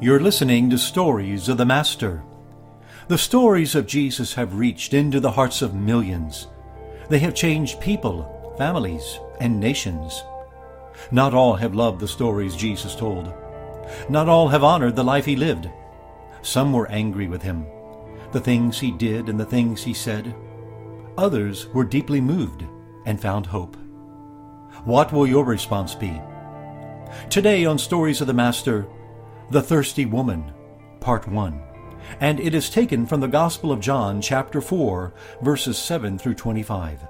You're listening to Stories of the Master. The stories of Jesus have reached into the hearts of millions. They have changed people, families, and nations. Not all have loved the stories Jesus told. Not all have honored the life he lived. Some were angry with him, the things he did and the things he said. Others were deeply moved and found hope. What will your response be? Today on Stories of the Master, The Thirsty Woman, Part 1. And it is taken from the Gospel of John, chapter 4, verses 7 through 25.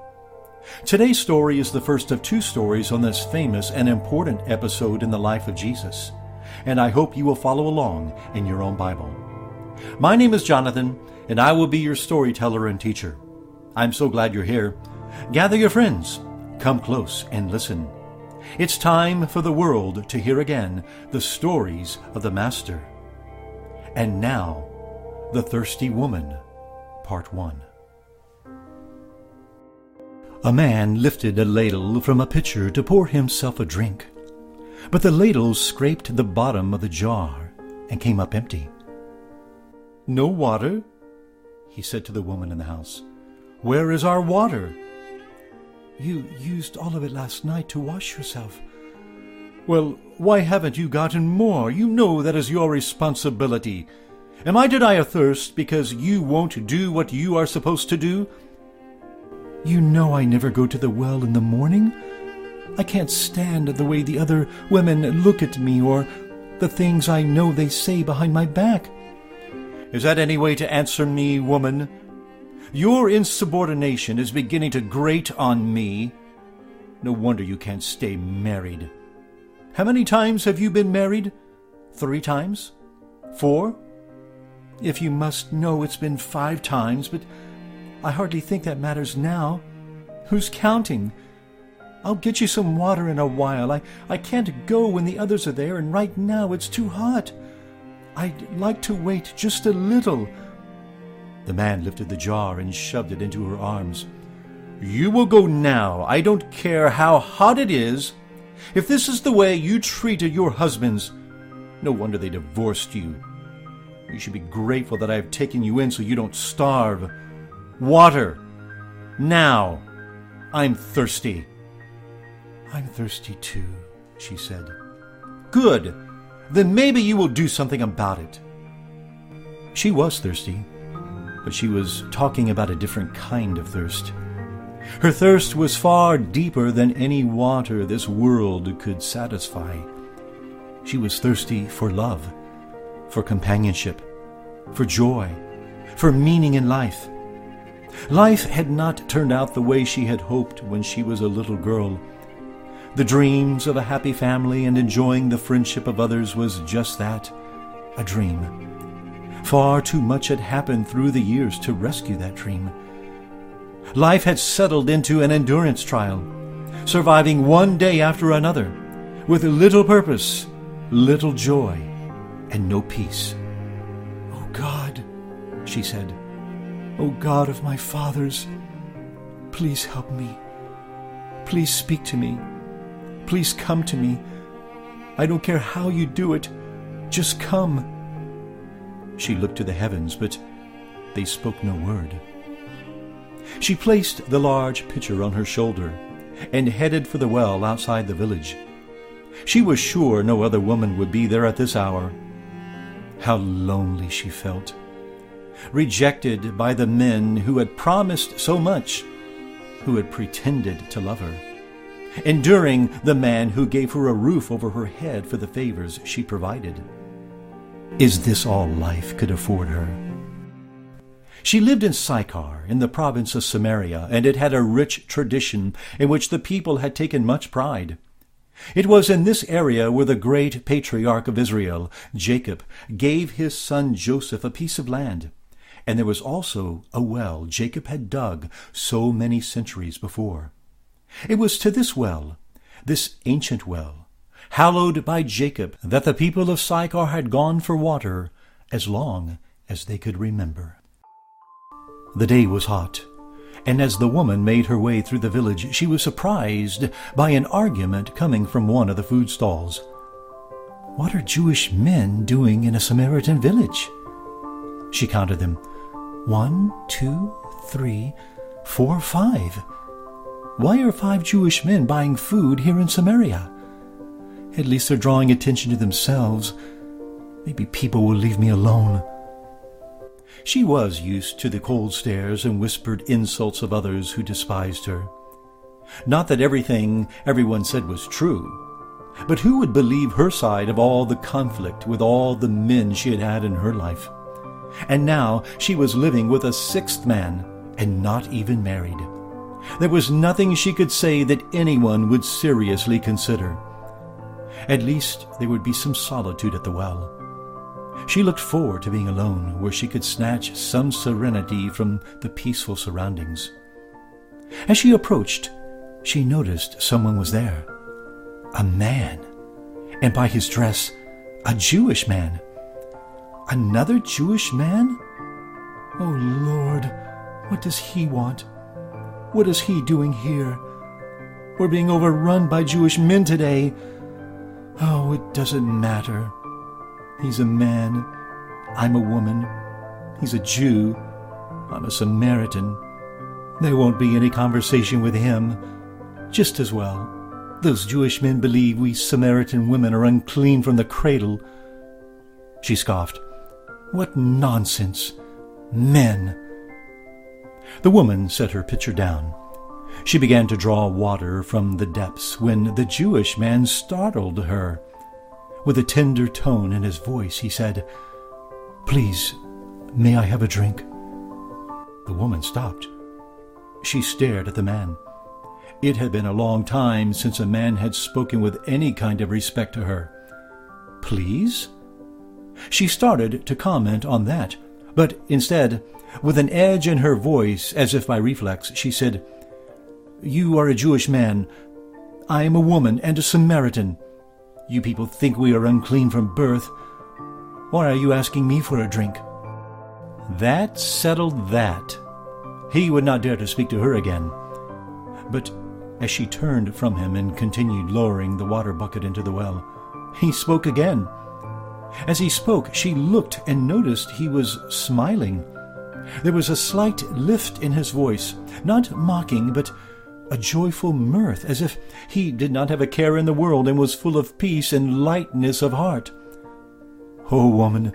Today's story is the first of two stories on this famous and important episode in the life of Jesus, and I hope you will follow along in your own Bible. My name is Jonathan, and I will be your storyteller and teacher. I'm so glad you're here. Gather your friends, come close and listen. It's time for the world to hear again the stories of the Master. And now, The Thirsty Woman, Part 1. A man lifted a ladle from a pitcher to pour himself a drink, but the ladle scraped the bottom of the jar and came up empty. "No water?" he said to the woman in the house. "Where is our water?" "You used all of it last night to wash yourself." "Well, why haven't you gotten more? You know that is your responsibility. Am I to die of thirst because you won't do what you are supposed to do?" "You know I never go to the well in the morning. I can't stand the way the other women look at me or the things I know they say behind my back." "Is that any way to answer me, woman? Your insubordination is beginning to grate on me. No wonder you can't stay married. How many times have you been married? 3 times? 4? If you must know, it's been 5 times, but I hardly think that matters now. Who's counting? I'll get you some water in a while. I can't go when the others are there, and right now it's too hot. I'd like to wait just a little." The man lifted the jar and shoved it into her arms. "You will go now. I don't care how hot it is. If this is the way you treated your husbands, no wonder they divorced you. You should be grateful that I have taken you in so you don't starve. Water! Now! I'm thirsty." "I'm thirsty too," she said. "Good! Then maybe you will do something about it." She was thirsty, but she was talking about a different kind of thirst. Her thirst was far deeper than any water this world could satisfy. She was thirsty for love, for companionship, for joy, for meaning in life. Life had not turned out the way she had hoped when she was a little girl. The dreams of a happy family and enjoying the friendship of others was just that, a dream. Far too much had happened through the years to rescue that dream. Life had settled into an endurance trial, surviving one day after another, with little purpose, little joy, and no peace. "Oh God," she said, "oh God of my fathers, please help me. Please speak to me. Please come to me. I don't care how you do it. Just come." She looked to the heavens, but they spoke no word. She placed the large pitcher on her shoulder and headed for the well outside the village. She was sure no other woman would be there at this hour. How lonely she felt. Rejected by the men who had promised so much, who had pretended to love her. Enduring the man who gave her a roof over her head for the favors she provided. Is this all life could afford her? She lived in Sychar, in the province of Samaria, and it had a rich tradition in which the people had taken much pride. It was in this area where the great patriarch of Israel, Jacob, gave his son Joseph a piece of land, and there was also a well Jacob had dug so many centuries before. It was to this well, this ancient well, hallowed by Jacob, that the people of Sychar had gone for water as long as they could remember. The day was hot, and as the woman made her way through the village, she was surprised by an argument coming from one of the food stalls. What are Jewish men doing in a Samaritan village? She counted them. 1, 2, 3, 4, 5. Why are 5 Jewish men buying food here in Samaria? At least they're drawing attention to themselves. Maybe people will leave me alone. She was used to the cold stares and whispered insults of others who despised her. Not that everything everyone said was true, but who would believe her side of all the conflict with all the men she had had in her life? And now she was living with a 6th man and not even married. There was nothing she could say that anyone would seriously consider. At least there would be some solitude at the well. She looked forward to being alone, where she could snatch some serenity from the peaceful surroundings. As she approached, she noticed someone was there. A man, and by his dress, a Jewish man. Another Jewish man? Oh, Lord, what does he want? What is he doing here? We're being overrun by Jewish men today. Oh, it doesn't matter. He's a man. I'm a woman. He's a Jew. I'm a Samaritan. There won't be any conversation with him. Just as well. Those Jewish men believe we Samaritan women are unclean from the cradle. She scoffed. What nonsense! Men! The woman set her pitcher down. She began to draw water from the depths when the Jewish man startled her. With a tender tone in his voice, he said, "Please, may I have a drink?" The woman stopped. She stared at the man. It had been a long time since a man had spoken with any kind of respect to her. Please? She started to comment on that, but instead, with an edge in her voice, as if by reflex, she said, "You are a Jewish man. I am a woman and a Samaritan. You people think we are unclean from birth. Why are you asking me for a drink?" That settled that. He would not dare to speak to her again. But as she turned from him and continued lowering the water bucket into the well, he spoke again. As he spoke, she looked and noticed he was smiling. There was a slight lift in his voice, not mocking, but a joyful mirth, as if he did not have a care in the world and was full of peace and lightness of heart. Oh, woman,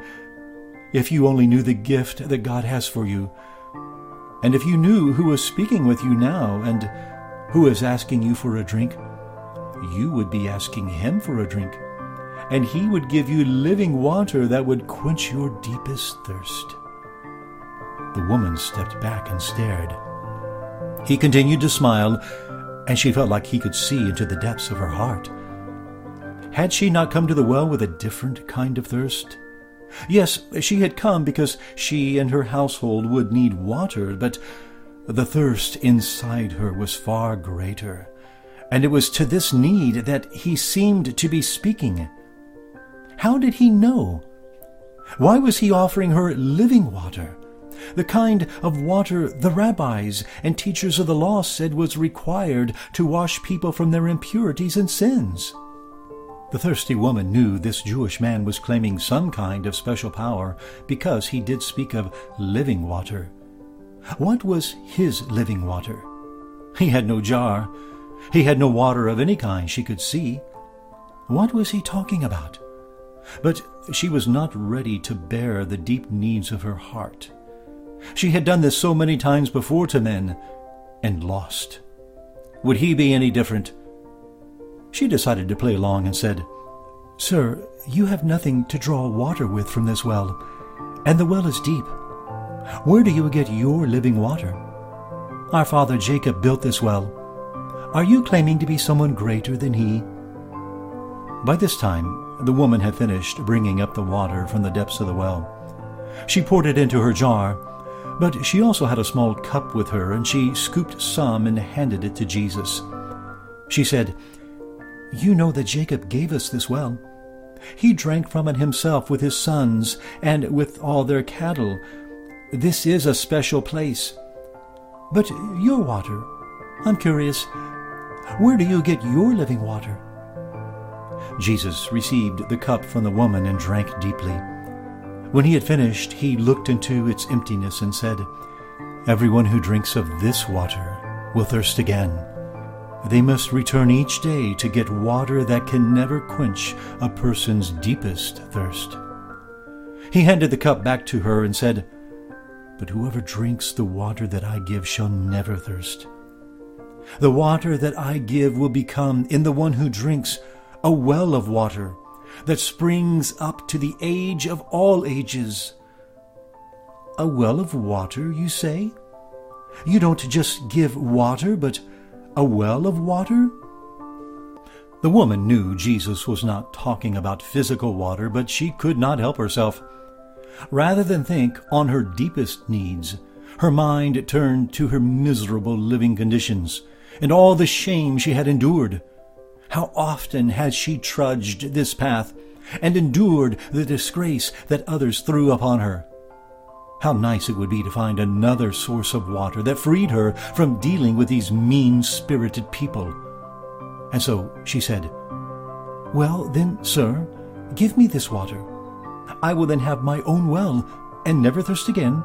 if you only knew the gift that God has for you, and if you knew who is speaking with you now and who is asking you for a drink, you would be asking him for a drink, and he would give you living water that would quench your deepest thirst. The woman stepped back and stared. He continued to smile, and she felt like he could see into the depths of her heart. Had she not come to the well with a different kind of thirst? Yes, she had come because she and her household would need water, but the thirst inside her was far greater, and it was to this need that he seemed to be speaking. How did he know? Why was he offering her living water? The kind of water the rabbis and teachers of the law said was required to wash people from their impurities and sins. The thirsty woman knew this Jewish man was claiming some kind of special power because he did speak of living water. What was his living water? He had no jar. He had no water of any kind she could see. What was he talking about? But she was not ready to bear the deep needs of her heart. She had done this so many times before to men, and lost. Would he be any different? She decided to play along and said, "Sir, you have nothing to draw water with from this well, and the well is deep. Where do you get your living water? Our father Jacob built this well. Are you claiming to be someone greater than he?" By this time, the woman had finished bringing up the water from the depths of the well. She poured it into her jar, but she also had a small cup with her, and she scooped some and handed it to Jesus. She said, "You know that Jacob gave us this well. He drank from it himself with his sons and with all their cattle. This is a special place. But your water, I'm curious, where do you get your living water?" Jesus received the cup from the woman and drank deeply. When he had finished, he looked into its emptiness and said, "Everyone who drinks of this water will thirst again. They must return each day to get water that can never quench a person's deepest thirst." He handed the cup back to her and said, "But whoever drinks the water that I give shall never thirst. The water that I give will become, in the one who drinks, a well of water that springs up to the age of all ages." A well of water, you say? You don't just give water, but a well of water? The woman knew Jesus was not talking about physical water, but she could not help herself. Rather than think on her deepest needs, her mind turned to her miserable living conditions and all the shame she had endured. How often had she trudged this path and endured the disgrace that others threw upon her? How nice it would be to find another source of water that freed her from dealing with these mean-spirited people. And so she said, "Well, then, sir, give me this water. I will then have my own well and never thirst again,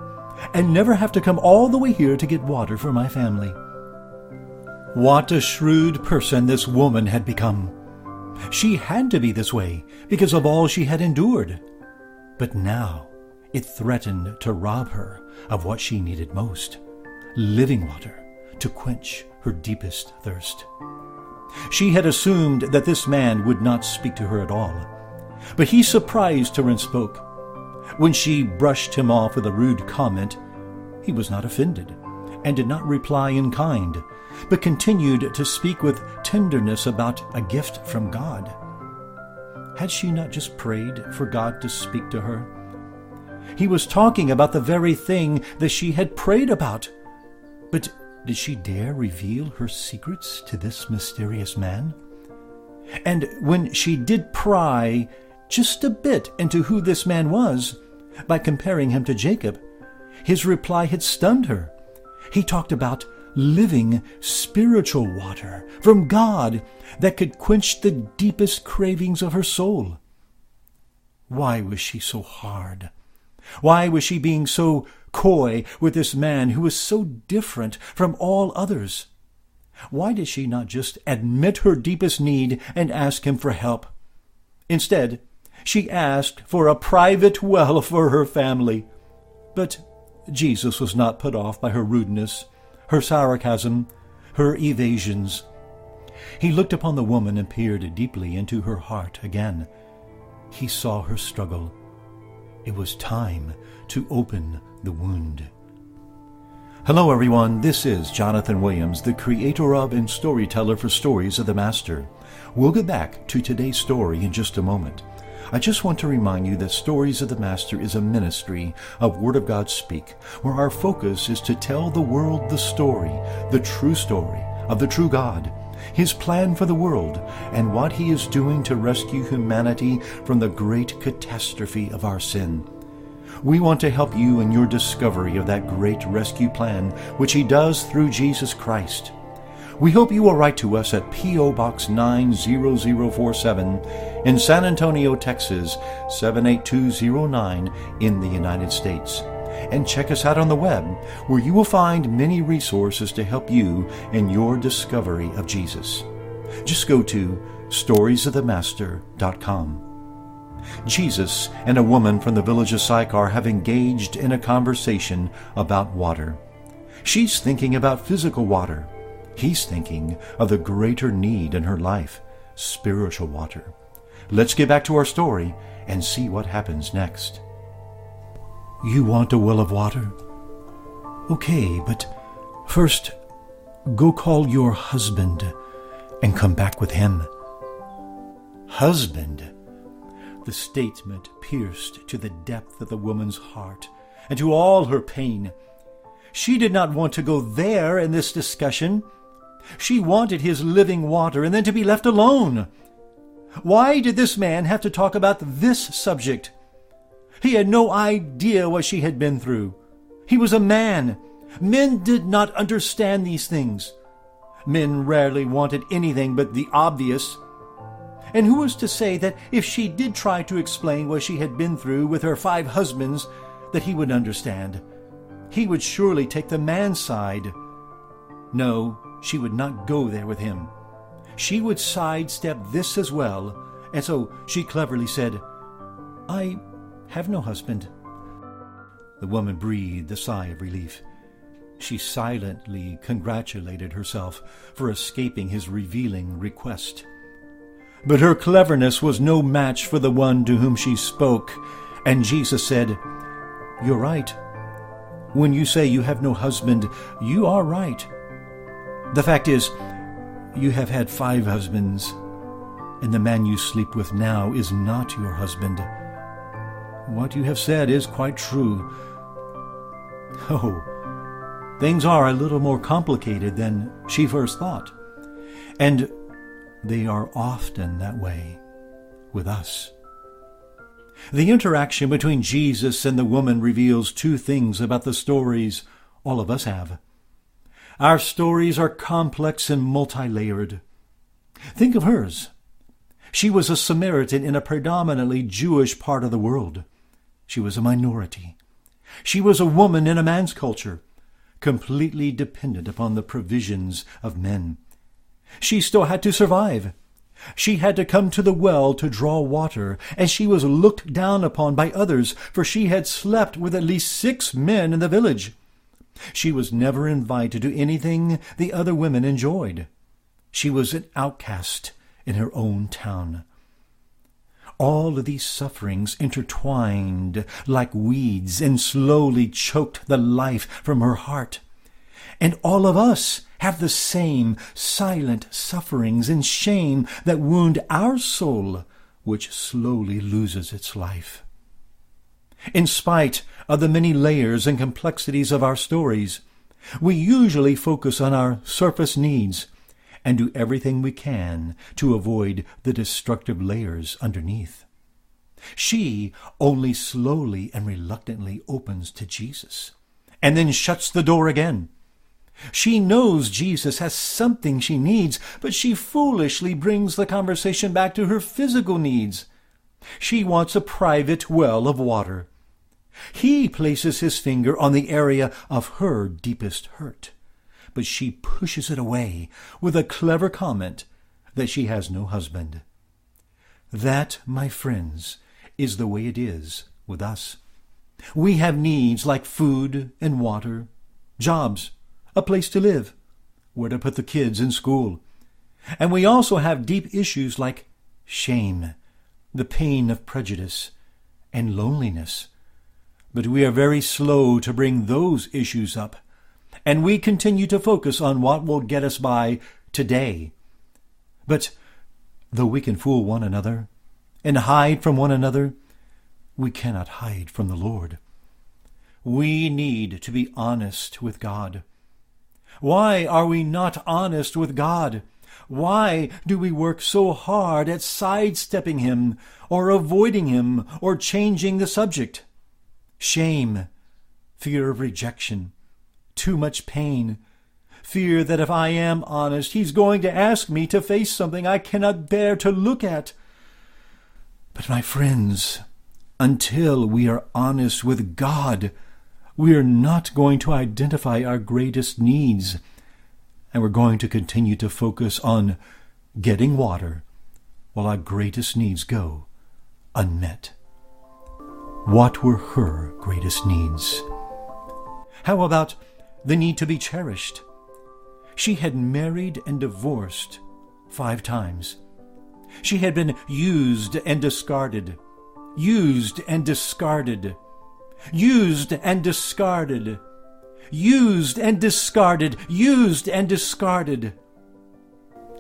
and never have to come all the way here to get water for my family." What a shrewd person this woman had become. She had to be this way because of all she had endured. But now it threatened to rob her of what she needed most, living water to quench her deepest thirst. She had assumed that this man would not speak to her at all, but he surprised her and spoke. When she brushed him off with a rude comment, he was not offended and did not reply in kind, but continued to speak with tenderness about a gift from God. Had she not just prayed for God to speak to her? He was talking about the very thing that she had prayed about. But did she dare reveal her secrets to this mysterious man? And when she did pry just a bit into who this man was, by comparing him to Jacob, his reply had stunned her. He talked about living spiritual water from God that could quench the deepest cravings of her soul. Why was she so hard? Why was she being so coy with this man who was so different from all others? Why did she not just admit her deepest need and ask him for help? Instead, she asked for a private well for her family. But Jesus was not put off by her rudeness, her sarcasm, her evasions. He looked upon the woman and peered deeply into her heart again. He saw her struggle. It was time to open the wound. Hello everyone, this is Jonathan Williams, the creator of and storyteller for Stories of the Master. We'll get back to today's story in just a moment. I just want to remind you that Stories of the Master is a ministry of Word of God Speak, where our focus is to tell the world the story of the true God, His plan for the world, and what He is doing to rescue humanity from the great catastrophe of our sin. We want to help you in your discovery of that great rescue plan, which He does through Jesus Christ. We hope you will write to us at P.O. Box 90047 in San Antonio, Texas 78209 in the United States. And check us out on the web, where you will find many resources to help you in your discovery of Jesus. Just go to storiesofthemaster.com. Jesus and a woman from the village of Sychar have engaged in a conversation about water. She's thinking about physical water. He's thinking of the greater need in her life, spiritual water. Let's get back to our story and see what happens next. You want a well of water? Okay, but first, go call your husband and come back with him. Husband? The statement pierced to the depth of the woman's heart and to all her pain. She did not want to go there in this discussion. She wanted his living water and then to be left alone. Why did this man have to talk about this subject? He had no idea what she had been through. He was a man. Men did not understand these things. Men rarely wanted anything but the obvious. And who was to say that if she did try to explain what she had been through with her 5 husbands, that he would understand? He would surely take the man's side. No, she would not go there with him. She would sidestep this as well, and so she cleverly said, "I have no husband." The woman breathed a sigh of relief. She silently congratulated herself for escaping his revealing request. But her cleverness was no match for the one to whom she spoke, and Jesus said, "You're right. When you say you have no husband, you are right. The fact is, you have had 5 husbands, and the man you sleep with now is not your husband. What you have said is quite true." Oh, things are a little more complicated than she first thought, and they are often that way with us. The interaction between Jesus and the woman reveals 2 things about the stories all of us have. Our stories are complex and multi-layered. Think of hers. She was a Samaritan in a predominantly Jewish part of the world. She was a minority. She was a woman in a man's culture, completely dependent upon the provisions of men. She still had to survive. She had to come to the well to draw water, and she was looked down upon by others, for she had slept with at least 6 men in the village. She was never invited to anything the other women enjoyed. She was an outcast in her own town. All of these sufferings intertwined like weeds and slowly choked the life from her heart. And all of us have the same silent sufferings and shame that wound our soul, which slowly loses its life. In spite of the many layers and complexities of our stories, we usually focus on our surface needs and do everything we can to avoid the destructive layers underneath. She only slowly and reluctantly opens to Jesus, and then shuts the door again. She knows Jesus has something she needs, but she foolishly brings the conversation back to her physical needs. She wants a private well of water. He places his finger on the area of her deepest hurt, but she pushes it away with a clever comment that she has no husband. That, my friends, is the way it is with us. We have needs like food and water, jobs, a place to live, where to put the kids in school. And we also have deep issues like shame, the pain of prejudice, and loneliness. But we are very slow to bring those issues up, and we continue to focus on what will get us by today. But though we can fool one another and hide from one another, we cannot hide from the Lord. We need to be honest with God. Why are we not honest with God? Why do we work so hard at sidestepping him, or avoiding him, or changing the subject? Shame, fear of rejection, too much pain, fear that if I am honest, he's going to ask me to face something I cannot bear to look at. But my friends, until we are honest with God, we are not going to identify our greatest needs, and we're going to continue to focus on getting water while our greatest needs go unmet. What were her greatest needs? How about the need to be cherished? She had married and divorced 5 times. She had been used and discarded, used and discarded, used and discarded, used and discarded, used and discarded.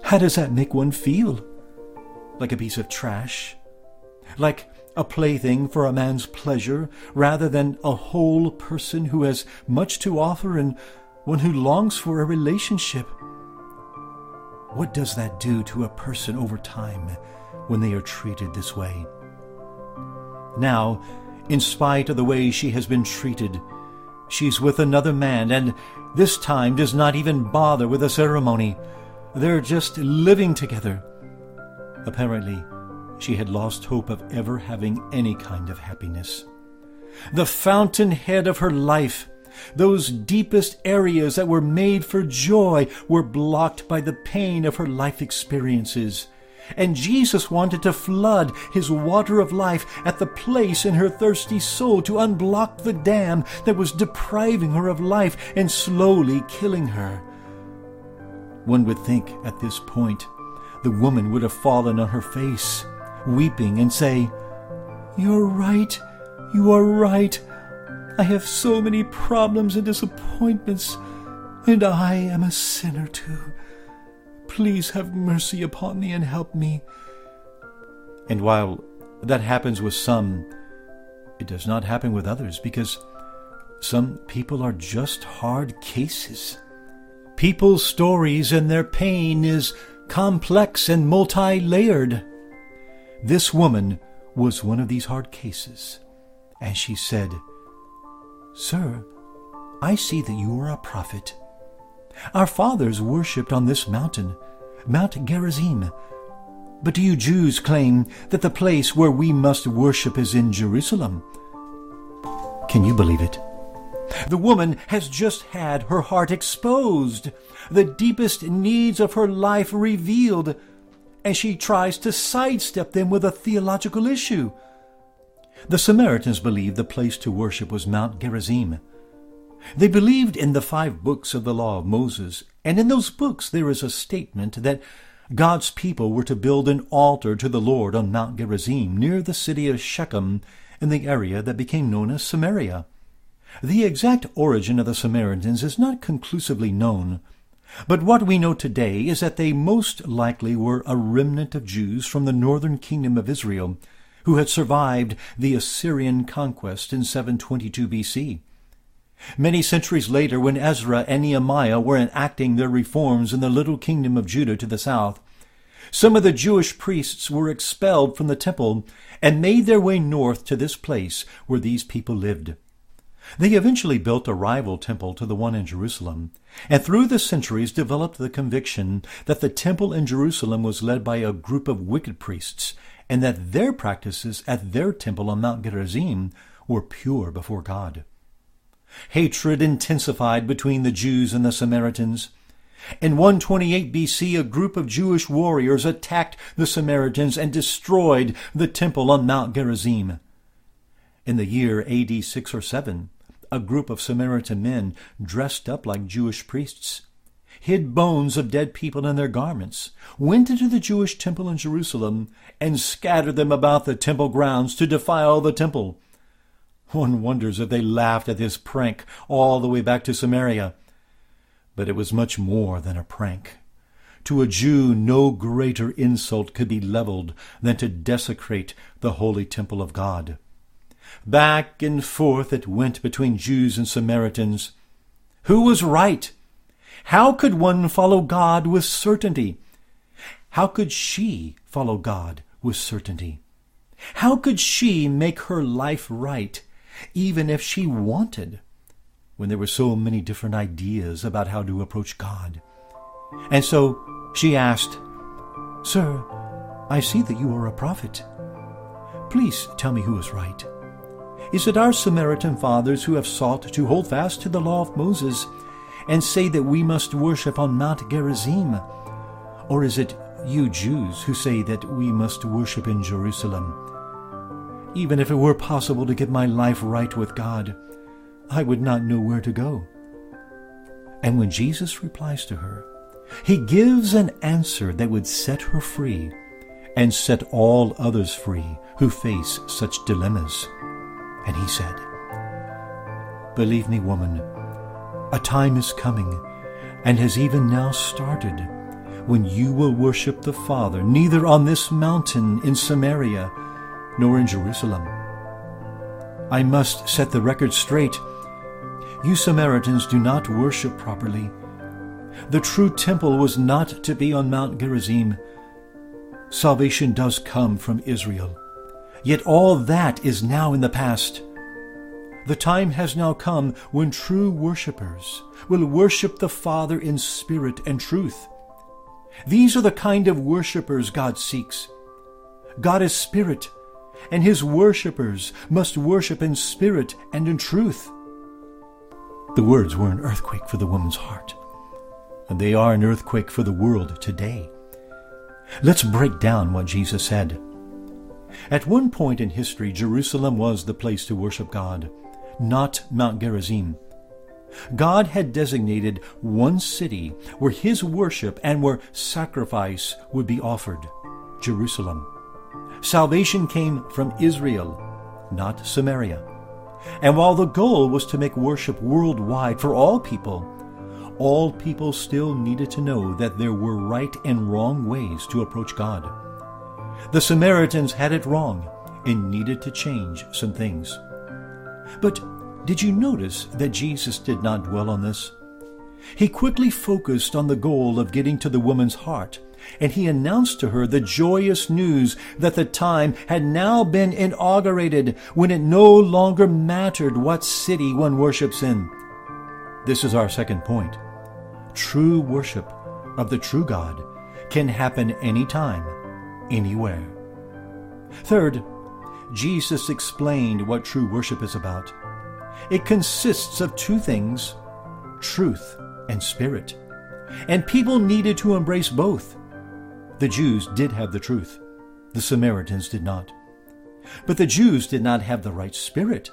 How does that make one feel? Like a piece of trash? Like a plaything for a man's pleasure, rather than a whole person who has much to offer and one who longs for a relationship? What does that do to a person over time when they are treated this way? Now, in spite of the way she has been treated, she's with another man, and this time does not even bother with a ceremony. They're just living together. Apparently, she had lost hope of ever having any kind of happiness. The fountainhead of her life, those deepest areas that were made for joy, were blocked by the pain of her life experiences. And Jesus wanted to flood his water of life at the place in her thirsty soul to unblock the dam that was depriving her of life and slowly killing her. One would think at this point the woman would have fallen on her face, weeping, and say, "You're right, you are right. I have so many problems and disappointments, and I am a sinner too. Please have mercy upon me and help me." And while that happens with some, it does not happen with others, because some people are just hard cases. People's stories and their pain is complex and multi-layered. This woman was one of these hard cases, and she said, "Sir, I see that you are a prophet. Our fathers worshipped on this mountain, Mount Gerizim. But do you Jews claim that the place where we must worship is in Jerusalem?" Can you believe it? The woman has just had her heart exposed, the deepest needs of her life revealed, and she tries to sidestep them with a theological issue. The Samaritans believed the place to worship was Mount Gerizim. They believed in the 5 books of the law of Moses, and in those books there is a statement that God's people were to build an altar to the Lord on Mount Gerizim near the city of Shechem in the area that became known as Samaria. The exact origin of the Samaritans is not conclusively known, but what we know today is that they most likely were a remnant of Jews from the northern kingdom of Israel who had survived the Assyrian conquest in 722 BC. Many centuries later, when Ezra and Nehemiah were enacting their reforms in the little kingdom of Judah to the south, some of the Jewish priests were expelled from the temple and made their way north to this place where these people lived. They eventually built a rival temple to the one in Jerusalem, and through the centuries developed the conviction that the temple in Jerusalem was led by a group of wicked priests, and that their practices at their temple on Mount Gerizim were pure before God. Hatred intensified between the Jews and the Samaritans. In 128 BC, a group of Jewish warriors attacked the Samaritans and destroyed the temple on Mount Gerizim. In the year AD 6 or 7, a group of Samaritan men dressed up like Jewish priests, hid bones of dead people in their garments, went into the Jewish temple in Jerusalem, and scattered them about the temple grounds to defile the temple. One wonders if they laughed at this prank all the way back to Samaria. But it was much more than a prank. To a Jew, no greater insult could be leveled than to desecrate the holy temple of God. Back and forth it went between Jews and Samaritans. Who was right? How could one follow God with certainty? How could she follow God with certainty? How could she make her life right, even if she wanted, when there were so many different ideas about how to approach God? And so she asked, "Sir, I see that you are a prophet. Please tell me who is right. Is it our Samaritan fathers who have sought to hold fast to the law of Moses and say that we must worship on Mount Gerizim? Or is it you Jews who say that we must worship in Jerusalem? Even if it were possible to get my life right with God, I would not know where to go." And when Jesus replies to her, he gives an answer that would set her free and set all others free who face such dilemmas. And he said, "Believe me, woman, a time is coming, and has even now started, when you will worship the Father neither on this mountain in Samaria nor in Jerusalem." I must set the record straight. You Samaritans do not worship properly. The true temple was not to be on Mount Gerizim. Salvation does come from Israel. Yet all that is now in the past. The time has now come when true worshipers will worship the Father in spirit and truth. These are the kind of worshipers God seeks. God is spirit, and his worshipers must worship in spirit and in truth. The words were an earthquake for the woman's heart, and they are an earthquake for the world today. Let's break down what Jesus said. At one point in history, Jerusalem was the place to worship God, not Mount Gerizim. God had designated one city where his worship and where sacrifice would be offered, Jerusalem. Salvation came from Israel, not Samaria. And while the goal was to make worship worldwide for all people still needed to know that there were right and wrong ways to approach God. The Samaritans had it wrong and needed to change some things. But did you notice that Jesus did not dwell on this? He quickly focused on the goal of getting to the woman's heart, and he announced to her the joyous news that the time had now been inaugurated when it no longer mattered what city one worships in. This is our second point. True worship of the true God can happen anytime, anywhere. Third, Jesus explained what true worship is about. It consists of two things, truth and spirit. And people needed to embrace both. The Jews did have the truth. The Samaritans did not. But the Jews did not have the right spirit.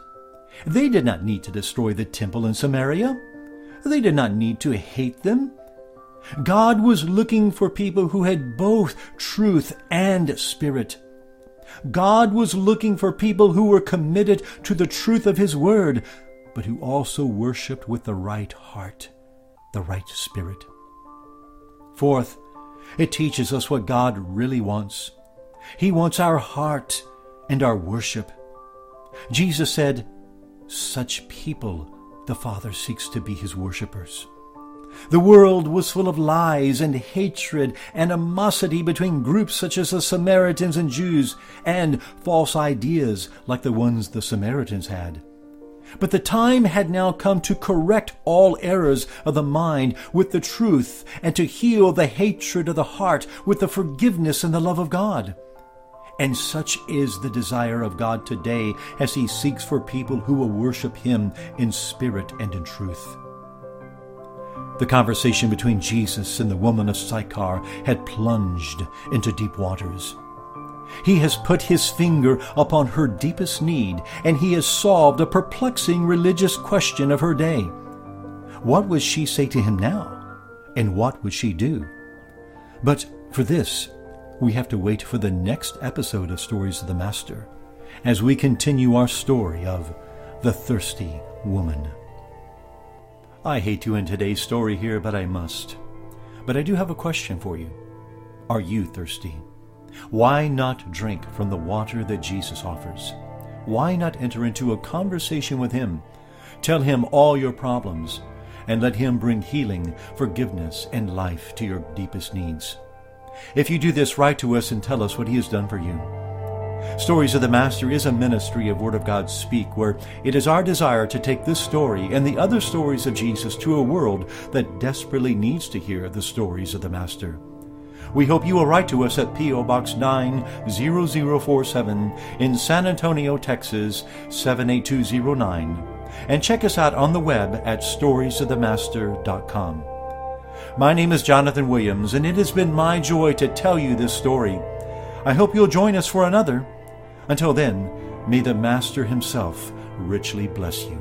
They did not need to destroy the temple in Samaria. They did not need to hate them. God was looking for people who had both truth and spirit. God was looking for people who were committed to the truth of his word, but who also worshiped with the right heart, the right spirit. Fourth, it teaches us what God really wants. He wants our heart and our worship. Jesus said, "Such people the Father seeks to be his worshipers." The world was full of lies and hatred, animosity between groups such as the Samaritans and Jews, and false ideas like the ones the Samaritans had. But the time had now come to correct all errors of the mind with the truth, and to heal the hatred of the heart with the forgiveness and the love of God. And such is the desire of God today, as he seeks for people who will worship him in spirit and in truth. The conversation between Jesus and the woman of Sychar had plunged into deep waters. He has put his finger upon her deepest need, and he has solved a perplexing religious question of her day. What would she say to him now? And what would she do? But for this, we have to wait for the next episode of Stories of the Master, as we continue our story of the thirsty woman. I hate to end today's story here, but I must. But I do have a question for you. Are you thirsty? Why not drink from the water that Jesus offers? Why not enter into a conversation with him? Tell him all your problems, and let him bring healing, forgiveness, and life to your deepest needs. If you do this, write to us and tell us what he has done for you. Stories of the Master is a ministry of Word of God Speak, where it is our desire to take this story and the other stories of Jesus to a world that desperately needs to hear the stories of the Master. We hope you will write to us at P.O. Box 90047 in San Antonio, Texas 78209, and check us out on the web at storiesofthemaster.com. My name is Jonathan Williams, and it has been my joy to tell you this story. I hope you'll join us for another. Until then, may the Master himself richly bless you.